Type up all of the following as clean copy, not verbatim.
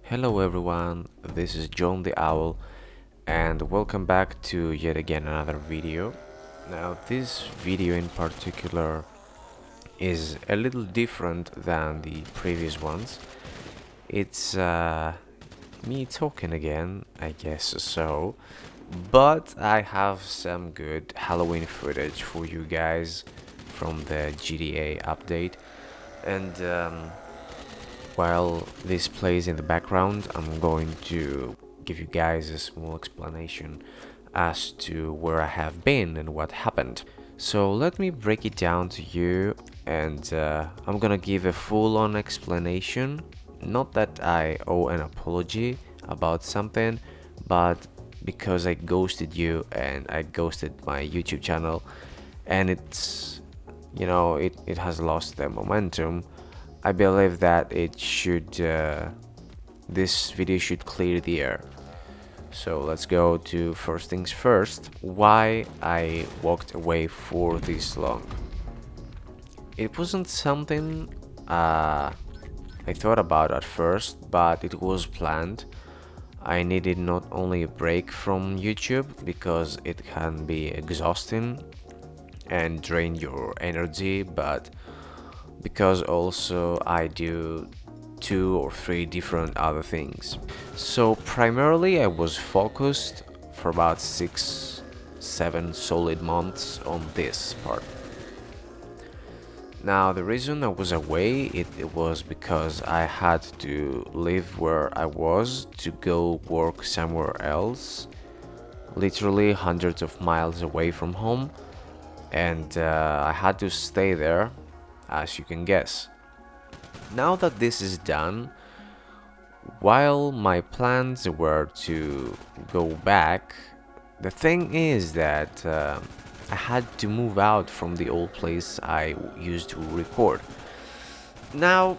Hello everyone, this is JohnTheOwl and welcome back to yet again another video. Now this video in particular is a little different than the previous ones. It's me talking again, I guess so, but I have some good Halloween footage for you guys from the GTA update. And while this plays in the background, I'm going to give you guys a small explanation as to where I have been and what happened. So let me break it down to you, and I'm gonna give a full-on explanation. Not that I owe an apology about something, but because I ghosted you and I ghosted my YouTube channel, and it has lost the momentum. I believe that this video should clear the air. So let's go to first things first, why I walked away for this long. It wasn't something I thought about at first, but it was planned. I needed not only a break from YouTube because it can be exhausting and drain your energy, but because also I do 2 or 3 different other things. So primarily I was focused for about 6-7 solid months on this part. Now the reason I was away, it was because I had to leave where I was to go work somewhere else, literally hundreds of miles away from home, and I had to stay there, as you can guess. Now that this is done, while my plans were to go back, the thing is that I had to move out from the old place I used to record. Now,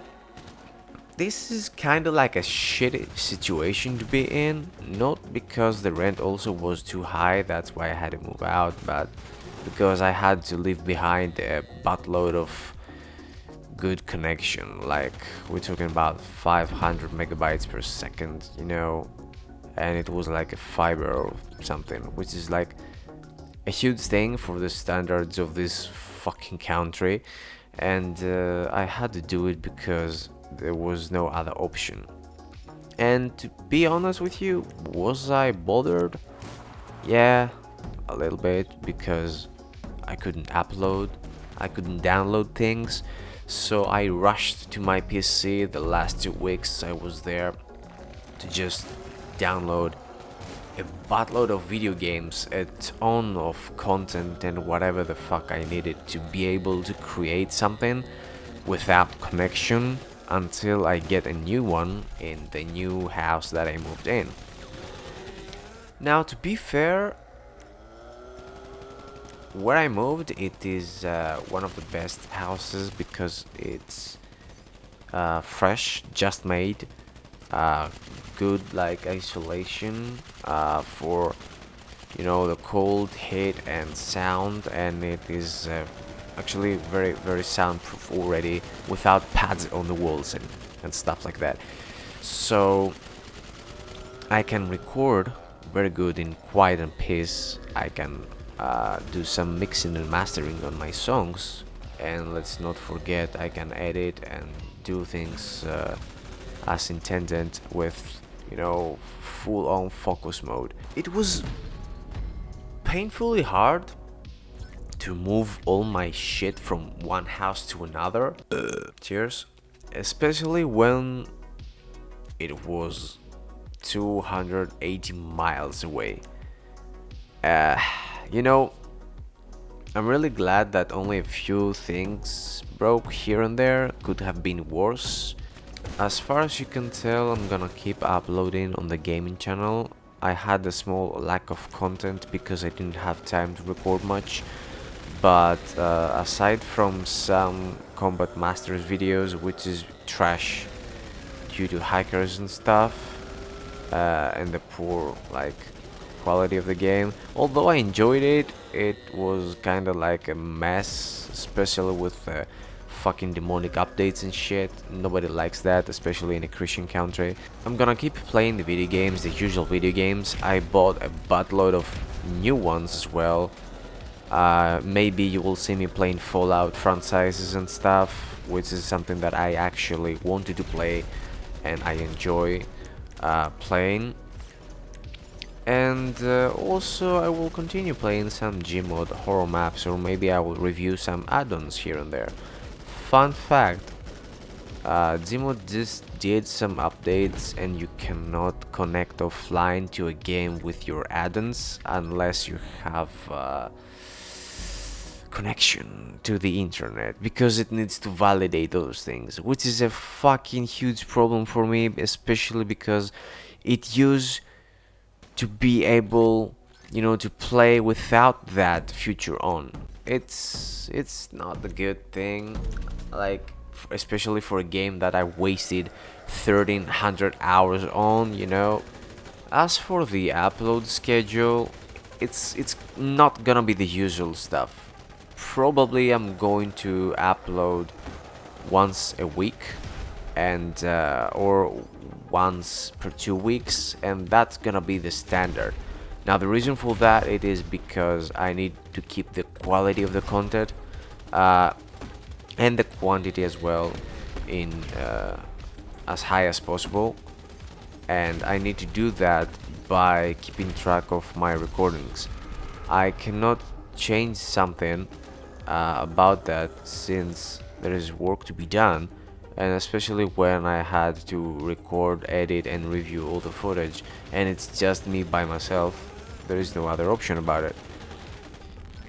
this is kind of like a shitty situation to be in, not because the rent also was too high, that's why I had to move out, but because I had to leave behind a buttload of good connection. Like, we're talking about 500 megabytes per second, and it was like a fiber or something, which is like a huge thing for the standards of this fucking country, and I had to do it because there was no other option. And to be honest with you, was I bothered? Yeah, a little bit, because I couldn't upload, I couldn't download things. So I rushed to my PC the last 2 weeks I was there to just download a buttload of video games, a ton of content and whatever the fuck I needed to be able to create something without connection until I get a new one in the new house that I moved in. Now, to be fair, where I moved, it is one of the best houses because it's fresh, just made, good like isolation for the cold, heat and sound, and it is actually very, very soundproof already, without pads on the walls and stuff like that. So I can record very good in quiet and peace. I can do some mixing and mastering on my songs, and let's not forget I can edit and do things as intended with full-on focus mode. It was painfully hard to move all my shit from one house to another. Cheers. Especially when it was 280 miles away. I'm really glad that only a few things broke here and there. Could have been worse. As far as you can tell, I'm gonna keep uploading on the gaming channel. I had a small lack of content because I didn't have time to record much, but aside from some Combat Masters videos, which is trash due to hackers and stuff, and the poor quality of the game, although I enjoyed it, it was kind of like a mess, especially with the fucking demonic updates and shit. Nobody likes that, especially in a Christian country. I'm gonna keep playing the video games, the usual video games. I bought a buttload of new ones as well. Maybe you will see me playing Fallout franchises and stuff, which is something that I actually wanted to play and I enjoy playing. And also I will continue playing some Gmod horror maps, or maybe I will review some add-ons here and there. Fun fact, Gmod just did some updates and you cannot connect offline to a game with your add-ons unless you have connection to the internet, because it needs to validate those things, which is a fucking huge problem for me, especially because it used to be able, you know, to play without that feature on. It's not a good thing, like especially for a game that I wasted 1300 hours on, you know. As for the upload schedule, it's not gonna be the usual stuff. Probably I'm going to upload once a week, and or once per 2 weeks, and that's gonna be the standard. Now the reason for that, it is because I need to keep the quality of the content and the quantity as well in as high as possible, and I need to do that by keeping track of my recordings. I cannot change something about that, since there is work to be done, and especially when I had to record, edit and review all the footage, and it's just me by myself. There is no other option about it.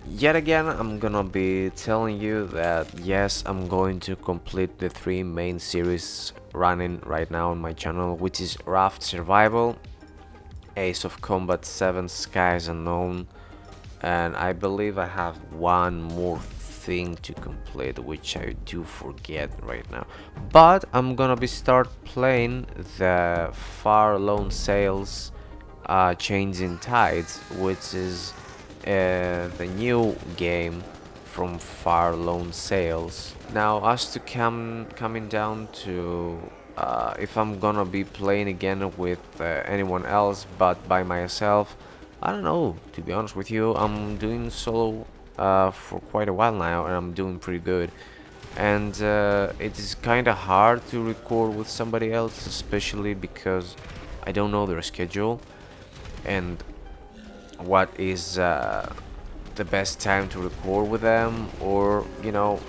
Yet again, I'm gonna be telling you that yes, I'm going to complete the 3 main series running right now on my channel, which is Raft Survival, Ace of Combat 7 Skies Unknown, and I believe I have one more thing to complete, which I do forget right now. But I'm gonna be start playing the Far Lone Sails Changing Tides, which is the new game from Far Lone Sails. Now, as to coming down to if I'm gonna be playing again with anyone else but by myself, I don't know, to be honest with you. I'm doing solo for quite a while now, and I'm doing pretty good. And it is kind of hard to record with somebody else, especially because I don't know their schedule and what is the best time to record with them, or you know,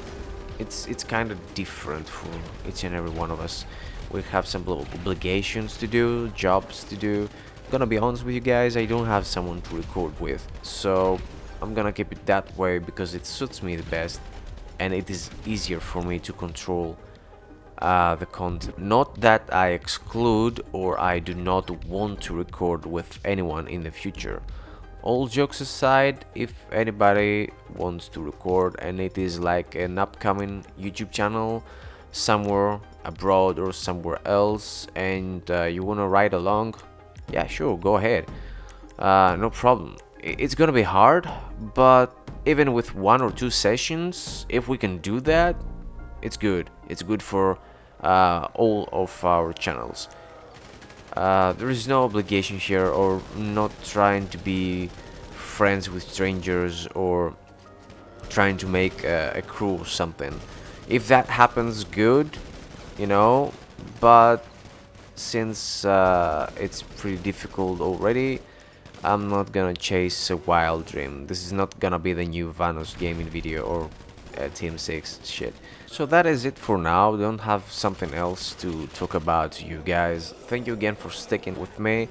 it's kind of different for each and every one of us. We have some obligations to do, jobs to do. Gonna be honest with you guys, I don't have someone to record with, so I'm gonna keep it that way because it suits me the best and it is easier for me to control the content. Not that I exclude or I do not want to record with anyone in the future. All jokes aside, if anybody wants to record and it is like an upcoming YouTube channel somewhere abroad or somewhere else, and you wanna ride along, yeah, sure, go ahead. No problem. It's gonna be hard, but even with 1 or 2 sessions, if we can do that, it's good. It's good for all of our channels. There is no obligation here, or not trying to be friends with strangers or trying to make a crew or something. If that happens, good, you know, but since it's pretty difficult already, I'm not gonna chase a wild dream. This is not gonna be the new Vanos gaming video or Team 6 shit. So that is it for now. Don't have something else to talk about to you guys. Thank you again for sticking with me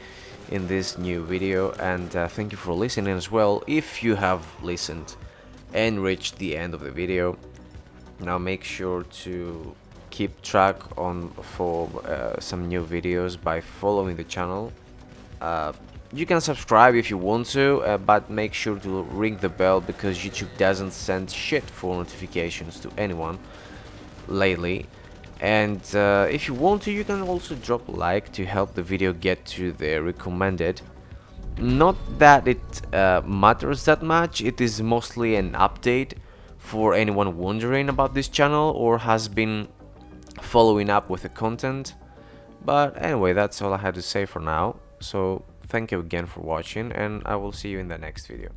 in this new video, and thank you for listening as well if you have listened and reached the end of the video. Now make sure to keep track on for some new videos by following the channel. You can subscribe if you want to, but make sure to ring the bell, because YouTube doesn't send shit for notifications to anyone lately. And if you want to, you can also drop a like to help the video get to the recommended. Not that it matters that much, it is mostly an update for anyone wondering about this channel or has been following up with the content. But anyway, that's all I had to say for now. So thank you again for watching, and I will see you in the next video.